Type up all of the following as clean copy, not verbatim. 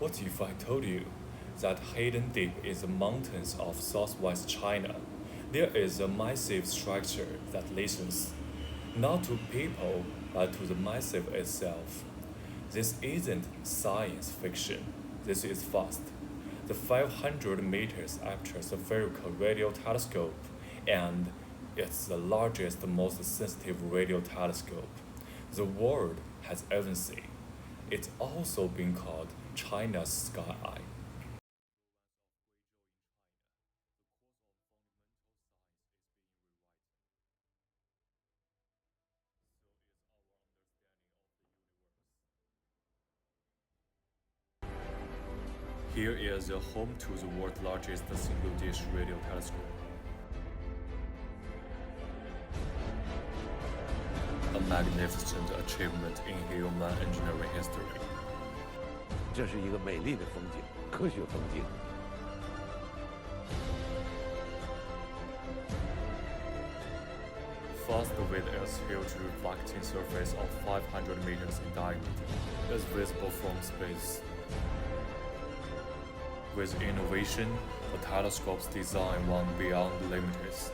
What if I told you that hidden deep in the mountains of southwest China, there is a massive structure that listens, not to people, but to the massive itself? This isn't science fiction. This is fast. The 500 meters aperture spherical radio telescope, and it's the largest, most sensitive radio telescope the world has ever seen. It's also been called China's Sky Eye. Here is a home to the world's largest single-dish radio telescope. A magnificent achievement in human engineering history. 这是一个美丽的风景，科学风景。First with its huge reflecting surface of 500 meters in diameter, is visible from space. With innovation, the telescope's design went beyond limits.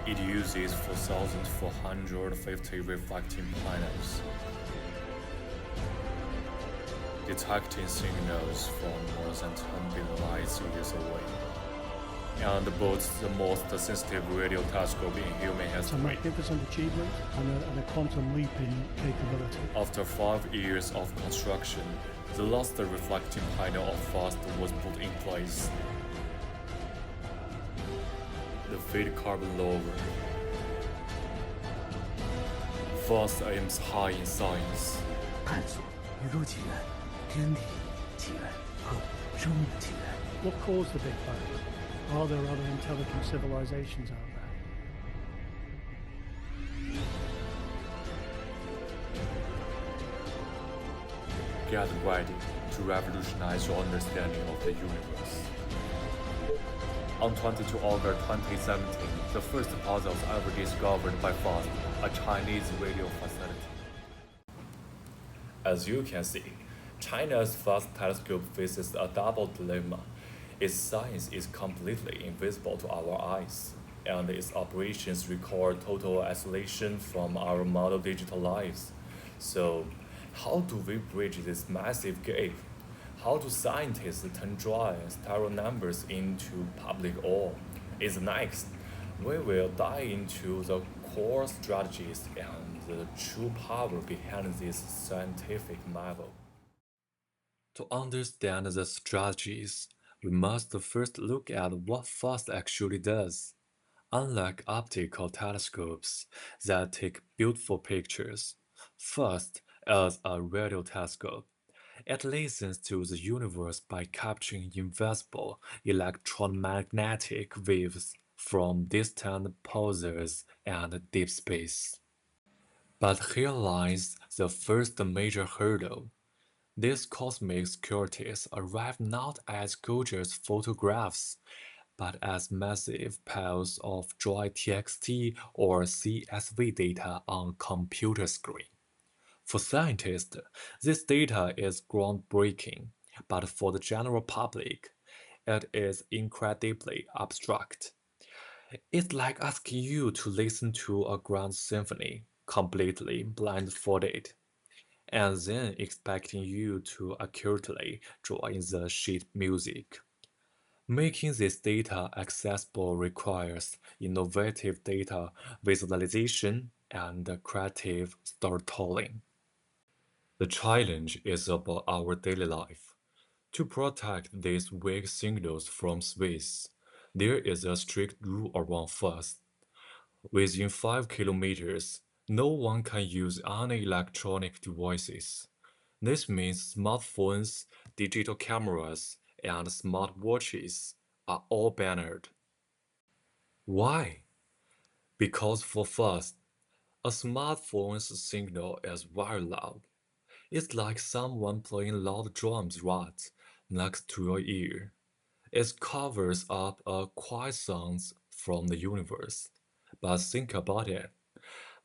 It uses 4,450 reflecting panels, detecting signals from more than 10 billion light years away, and boasts the most sensitive radio telescope in human It's a history. magnificent achievement and a quantum leap in capability. After 5 years of construction, the last reflecting panel of FAST was put in place. The feed carbon lower. FAST aims high in science. 探索宇宙起源、天体起源和生命起源。 What caused the Big Bang? Are there other intelligent civilizations out there? Get ready to revolutionize your understanding of the universe. On 22 August 2017, the first puzzles ever discovered by FAST, a Chinese radio facility. As you can see, China's FAST telescope faces a double dilemma. Its science is completely invisible to our eyes, and its operations require total isolation from our modern digital lives. So, how do we bridge this massive gap? How do scientists turn dry and sterile numbers into public awe? Is next. We will dive into the core strategies and the true power behind this scientific marvel. To understand the strategies, we must first look at what FAST actually does. Unlike optical telescopes that take beautiful pictures, FAST is a radio telescope. It listens to the universe by capturing invisible electromagnetic waves from distant pulsars and deep space. But here lies the first major hurdle. These cosmic securities arrive not as gorgeous photographs, but as massive piles of dry TXT or CSV data on a computer screen. For scientists, this data is groundbreaking, but for the general public, it is incredibly abstract. It's like asking you to listen to a grand symphony, completely blindfolded, and then expecting you to accurately draw in the sheet music. Making this data accessible requires innovative data visualization and creative storytelling. The challenge is about our daily life. To protect these weak signals from space, there is a strict rule around FAST. Within 5 kilometers, no one can use any electronic devices. This means smartphones, digital cameras, and smartwatches are all banned. Why? Because for FAST, a smartphone's signal is very loud. It's like someone playing loud drums right next to your ear. It covers up a quiet sounds from the universe. But think about it.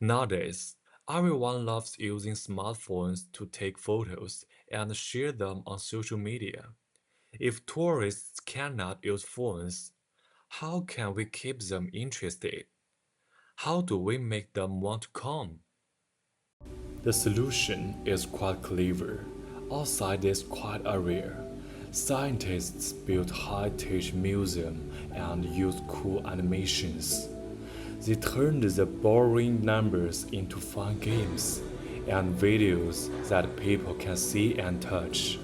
Nowadays, Everyone loves using smartphones to take photos and share them on social media. If tourists cannot use phones, how can we keep them interested? How do we make them want to come? The solution is quite clever. Outside this quiet area, scientists built high-tech museum and used cool animations. They turned the boring numbers into fun games and videos that people can see and touch.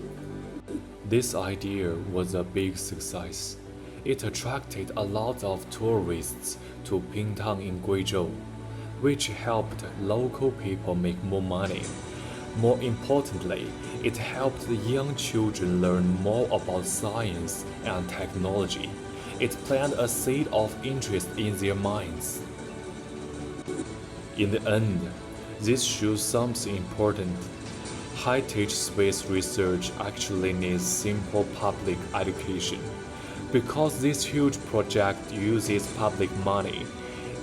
This idea was a big success. It attracted a lot of tourists to Pingtang in Guizhou, which helped local people make more money. More importantly, it helped the young children learn more about science and technology. It planted a seed of interest in their minds. In the end, this shows something important. High-tech space research actually needs simple public education. Because this huge project uses public money,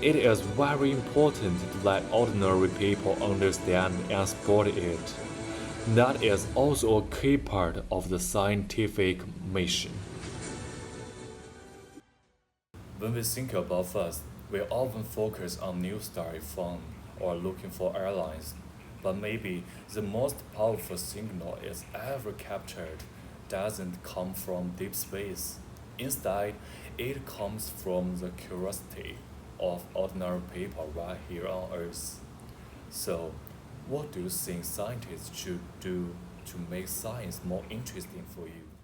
it is very important to let ordinary people understand and support it. That is also a key part of the scientific mission. When we think about first, we often focus on new story fun or looking for airlines. But maybe the most powerful signal is ever captured doesn't come from deep space. Instead, it comes from the curiosity of ordinary people right here on Earth. So, what do you think scientists should do to make science more interesting for you?